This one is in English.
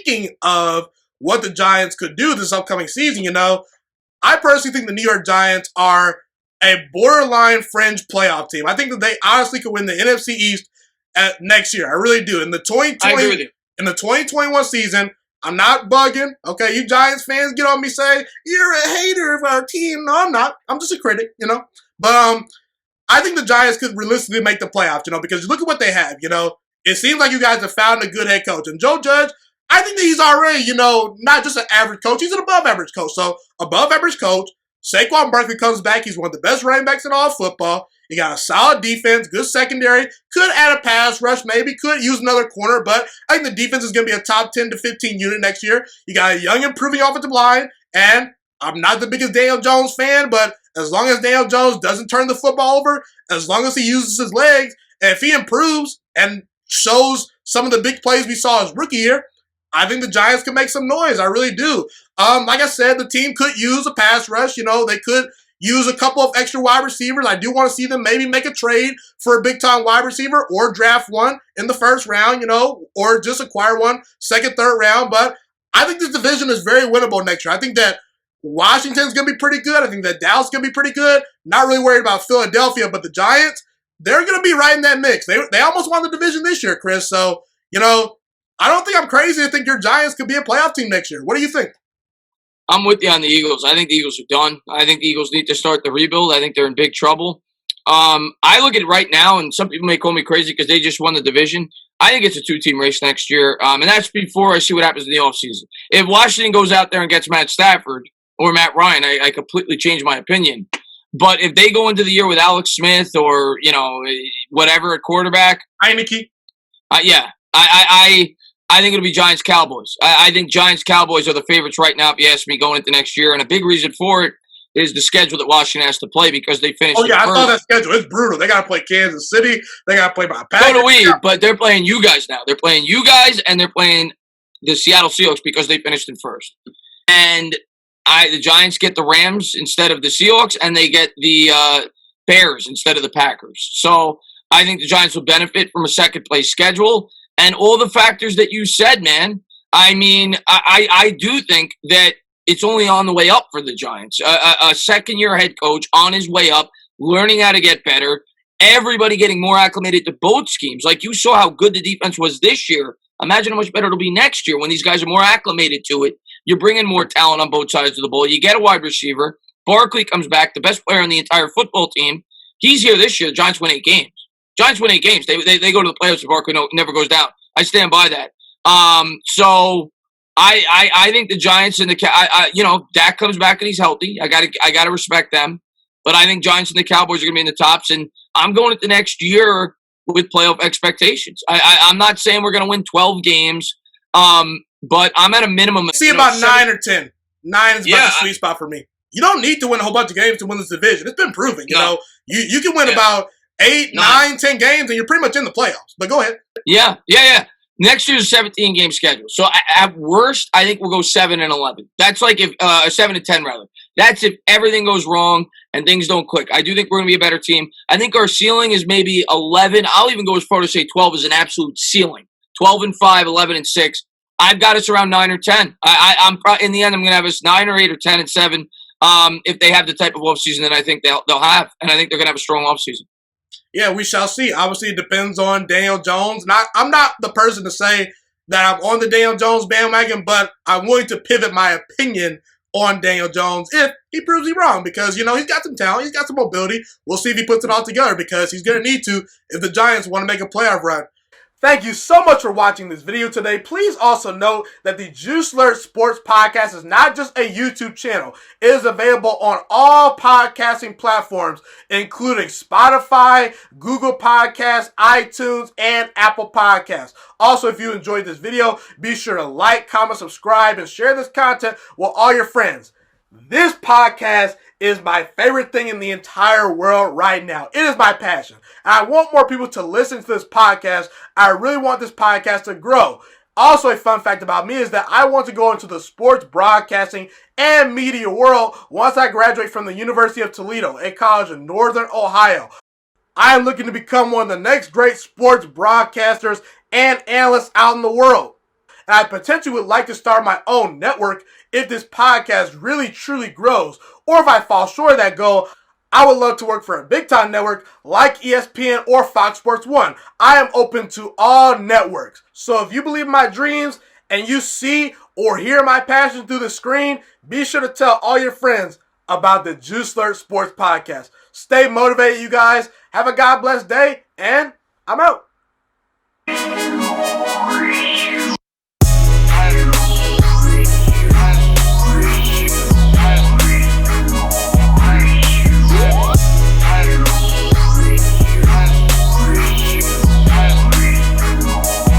speaking of what the Giants could do this upcoming season, I personally think the New York Giants are a borderline fringe playoff team. I think that they honestly could win the NFC East next year. I really do. In the 2021 season, I'm not bugging. Okay, you Giants fans get on me, say, you're a hater of our team. No, I'm not. I'm just a critic, But I think the Giants could realistically make the playoffs, because you look at what they have, It seems like you guys have found a good head coach. And Joe Judge, I think that he's already, not just an average coach. He's an above-average coach. So, above-average coach. Saquon Barkley comes back. He's one of the best running backs in all of football. You got a solid defense, good secondary. Could add a pass rush, maybe. Could use another corner. But I think the defense is going to be a top 10 to 15 unit next year. You got a young, improving offensive line. And I'm not the biggest Daniel Jones fan, but as long as Daniel Jones doesn't turn the football over, as long as he uses his legs, and if he improves and shows some of the big plays we saw his rookie year, I think the Giants can make some noise. I really do. Like I said, the team could use a pass rush. They could use a couple of extra wide receivers. I do want to see them maybe make a trade for a big-time wide receiver or draft one in the first round, or just acquire one second, third round. But I think this division is very winnable next year. I think that Washington's going to be pretty good. I think that Dallas is going to be pretty good. Not really worried about Philadelphia, but the Giants, they're going to be right in that mix. They almost won the division this year, Chris. So, I don't think I'm crazy to think your Giants could be a playoff team next year. What do you think? I'm with you on the Eagles. I think the Eagles are done. I think the Eagles need to start the rebuild. I think they're in big trouble. I look at it right now, and some people may call me crazy because they just won the division. I think it's a two-team race next year, and that's before I see what happens in the offseason. If Washington goes out there and gets Matt Stafford or Matt Ryan, I completely change my opinion. But if they go into the year with Alex Smith or, whatever at quarterback. Heineke. Yeah. I think it'll be Giants-Cowboys. I think Giants-Cowboys are the favorites right now, if you ask me, going into next year. And a big reason for it is the schedule that Washington has to play because they finished. Oh, yeah, I saw that schedule. It's brutal. They got to play Kansas City. They got to play by Packers. So do we, but they're playing you guys now. They're playing you guys, and they're playing the Seattle Seahawks because they finished in first. And the Giants get the Rams instead of the Seahawks, and they get the Bears instead of the Packers. So I think the Giants will benefit from a second-place schedule. And all the factors that you said, man, I mean, I do think that it's only on the way up for the Giants. A second-year head coach on his way up, learning how to get better, everybody getting more acclimated to both schemes. Like you saw how good the defense was this year. Imagine how much better it'll be next year when these guys are more acclimated to it. You're bringing more talent on both sides of the ball. You get a wide receiver. Barkley comes back, the best player on the entire football team. He's here this year. The Giants win 8 games. Giants win 8 games. They go to the playoffs if Barkley never goes down. I stand by that. So I think the Giants and Dak comes back and he's healthy. I gotta respect them. But I think Giants and the Cowboys are gonna be in the tops, and I'm going into next year with playoff expectations. I'm not saying we're gonna win 12 games, but I'm at a minimum. See about 9 or 10. 9 is about the sweet spot for me. You don't need to win a whole bunch of games to win this division. It's been proven. You can win about 8, 9, 10 games, and you're pretty much in the playoffs. But go ahead. Yeah. Next year's a 17-game schedule. So at worst, I think we'll go 7-11. That's like if 7-10 rather. That's if everything goes wrong and things don't click. I do think we're going to be a better team. I think our ceiling is maybe 11. I'll even go as far to say 12 is an absolute ceiling. 12-5, 11-6. I've got us around 9 or 10. I'm in the end, I'm going to have us 9 or 8 or 10-7. If they have the type of offseason that I think they'll have, and I think they're going to have a strong offseason. Yeah, we shall see. Obviously, it depends on Daniel Jones. I'm not the person to say that I'm on the Daniel Jones bandwagon, but I'm willing to pivot my opinion on Daniel Jones if he proves me wrong because, he's got some talent. He's got some mobility. We'll see if he puts it all together because he's going to need to if the Giants want to make a playoff run. Thank you so much for watching this video today. Please also note that the Juice Alert Sports Podcast is not just a YouTube channel. It is available on all podcasting platforms, including Spotify, Google Podcasts, iTunes, and Apple Podcasts. Also, if you enjoyed this video, be sure to like, comment, subscribe, and share this content with all your friends. This podcast is my favorite thing in the entire world right now. It is my passion. And I want more people to listen to this podcast. I really want this podcast to grow. Also, a fun fact about me is that I want to go into the sports broadcasting and media world once I graduate from the University of Toledo, a college in Northern Ohio. I am looking to become one of the next great sports broadcasters and analysts out in the world. and I potentially would like to start my own network if this podcast really truly grows. Or if I fall short of that goal, I would love to work for a big-time network like ESPN or Fox Sports 1. I am open to all networks. So if you believe in my dreams and you see or hear my passion through the screen, be sure to tell all your friends about the Juice Alert Sports Podcast. Stay motivated, you guys. Have a God bless day, and I'm out.